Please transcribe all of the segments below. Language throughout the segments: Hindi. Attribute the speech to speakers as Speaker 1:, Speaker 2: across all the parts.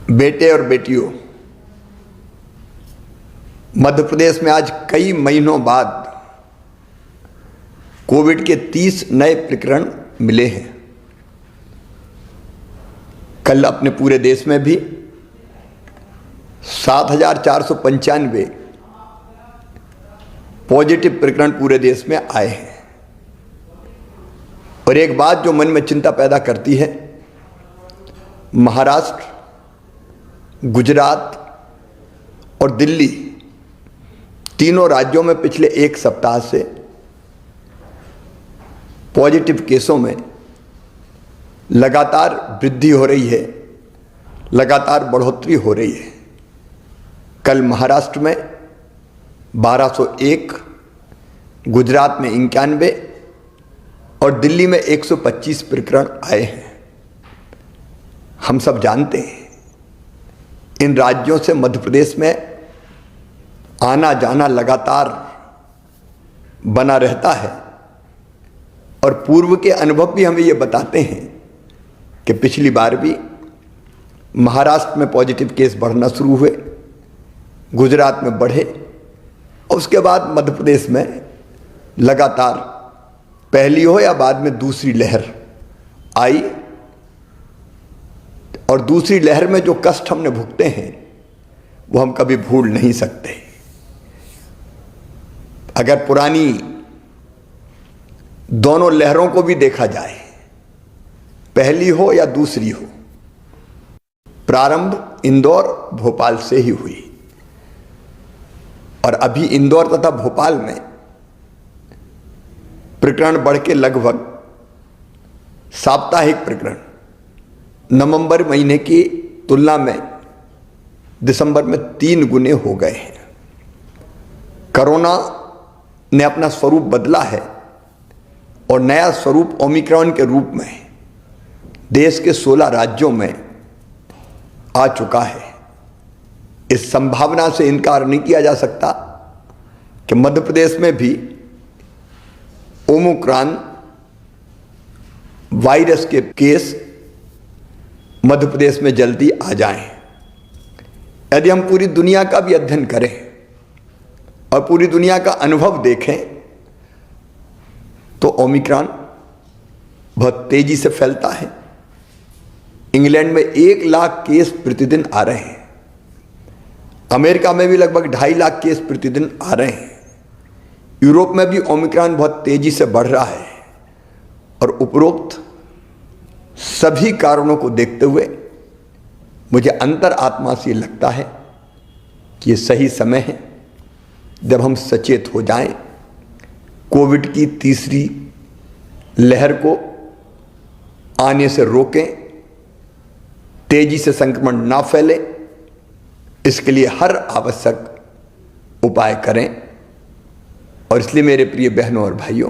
Speaker 1: बेटे और बेटियों, मध्य प्रदेश में आज कई महीनों बाद कोविड के 30 नए प्रकरण मिले हैं। कल अपने पूरे देश में भी 7,495 पॉजिटिव प्रकरण पूरे देश में आए हैं। और एक बात जो मन में चिंता पैदा करती है, महाराष्ट्र, गुजरात और दिल्ली तीनों राज्यों में पिछले एक सप्ताह से पॉजिटिव केसों में लगातार वृद्धि हो रही है, लगातार बढ़ोतरी हो रही है। कल महाराष्ट्र में 1201, गुजरात में 91 और दिल्ली में 125 प्रकरण आए हैं। हम सब जानते हैं इन राज्यों से मध्य प्रदेश में आना जाना लगातार बना रहता है और पूर्व के अनुभव भी हमें ये बताते हैं कि पिछली बार भी महाराष्ट्र में पॉजिटिव केस बढ़ना शुरू हुए, गुजरात में बढ़े और उसके बाद मध्य प्रदेश में लगातार पहली हो या बाद में दूसरी लहर आई। और दूसरी लहर में जो कष्ट हमने भुगते हैं वो हम कभी भूल नहीं सकते। अगर पुरानी दोनों लहरों को भी देखा जाए, पहली हो या दूसरी हो, प्रारंभ इंदौर भोपाल से ही हुई और अभी इंदौर तथा भोपाल में प्रकरण बढ़ के लगभग साप्ताहिक प्रकरण नवंबर महीने की तुलना में दिसंबर में 3 गुने हो गए हैं। कोरोना ने अपना स्वरूप बदला है और नया स्वरूप ओमिक्रॉन के रूप में देश के 16 राज्यों में आ चुका है। इस संभावना से इनकार नहीं किया जा सकता कि मध्य प्रदेश में भी ओमिक्रॉन वायरस के केस मध्य प्रदेश में जल्दी आ जाएं। यदि हम पूरी दुनिया का भी अध्ययन करें और पूरी दुनिया का अनुभव देखें तो ओमिक्रॉन बहुत तेजी से फैलता है। इंग्लैंड में 1 लाख केस प्रतिदिन आ रहे हैं, अमेरिका में भी लगभग 2.5 लाख केस प्रतिदिन आ रहे हैं, यूरोप में भी ओमिक्रॉन बहुत तेजी से बढ़ रहा है। और उपरोक्त सभी कारणों को देखते हुए मुझे अंतर आत्मा से लगता है कि ये सही समय है जब हम सचेत हो जाएं, कोविड की तीसरी लहर को आने से रोकें, तेजी से संक्रमण ना फैले, इसके लिए हर आवश्यक उपाय करें। और इसलिए मेरे प्रिय बहनों और भाइयों,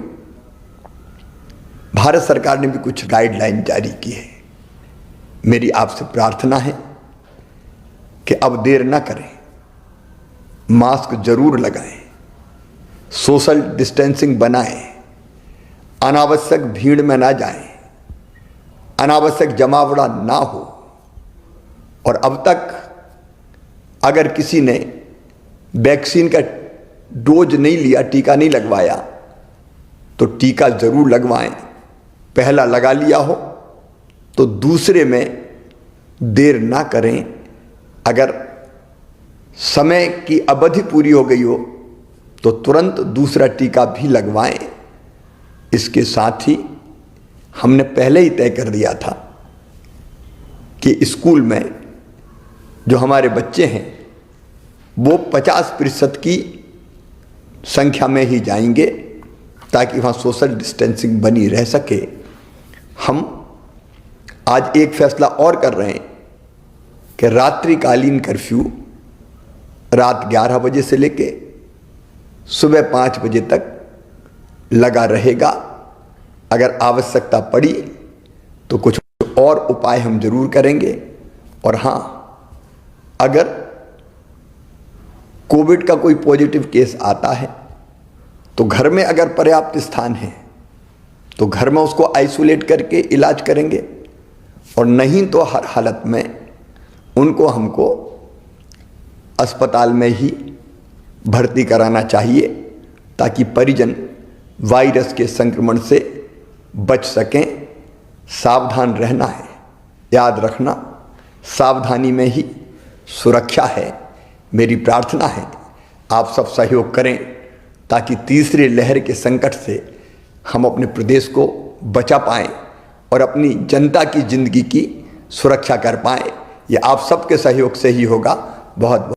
Speaker 1: भारत सरकार ने भी कुछ गाइडलाइन जारी की है। मेरी आपसे प्रार्थना है कि अब देर ना करें, मास्क जरूर लगाएं, सोशल डिस्टेंसिंग बनाएं, अनावश्यक भीड़ में ना जाएं, अनावश्यक जमावड़ा ना हो। और अब तक अगर किसी ने वैक्सीन का डोज नहीं लिया, टीका नहीं लगवाया, तो टीका जरूर लगवाएं। पहला लगा लिया हो तो दूसरे में देर ना करें। अगर समय की अवधि पूरी हो गई हो तो तुरंत दूसरा टीका भी लगवाएं। इसके साथ ही हमने पहले ही तय कर दिया था कि स्कूल में जो हमारे बच्चे हैं वो 50% की संख्या में ही जाएंगे ताकि वहाँ सोशल डिस्टेंसिंग बनी रह सके। हम आज एक फैसला और कर रहे हैं कि रात्रिकालीन कर्फ्यू रात 11 बजे से लेके सुबह 5 बजे तक लगा रहेगा। अगर आवश्यकता पड़ी तो कुछ और उपाय हम जरूर करेंगे। और हाँ, अगर कोविड का कोई पॉजिटिव केस आता है तो घर में अगर पर्याप्त स्थान है तो घर में उसको आइसोलेट करके इलाज करेंगे और नहीं तो हर हालत में उनको हमको अस्पताल में ही भर्ती कराना चाहिए ताकि परिजन वायरस के संक्रमण से बच सकें। सावधान रहना है, याद रखना सावधानी में ही सुरक्षा है। मेरी प्रार्थना है आप सब सहयोग करें ताकि तीसरी लहर के संकट से हम अपने प्रदेश को बचा पाएं और अपनी जनता की जिंदगी की सुरक्षा कर पाएं। ये आप सबके सहयोग से ही होगा। बहुत बहुत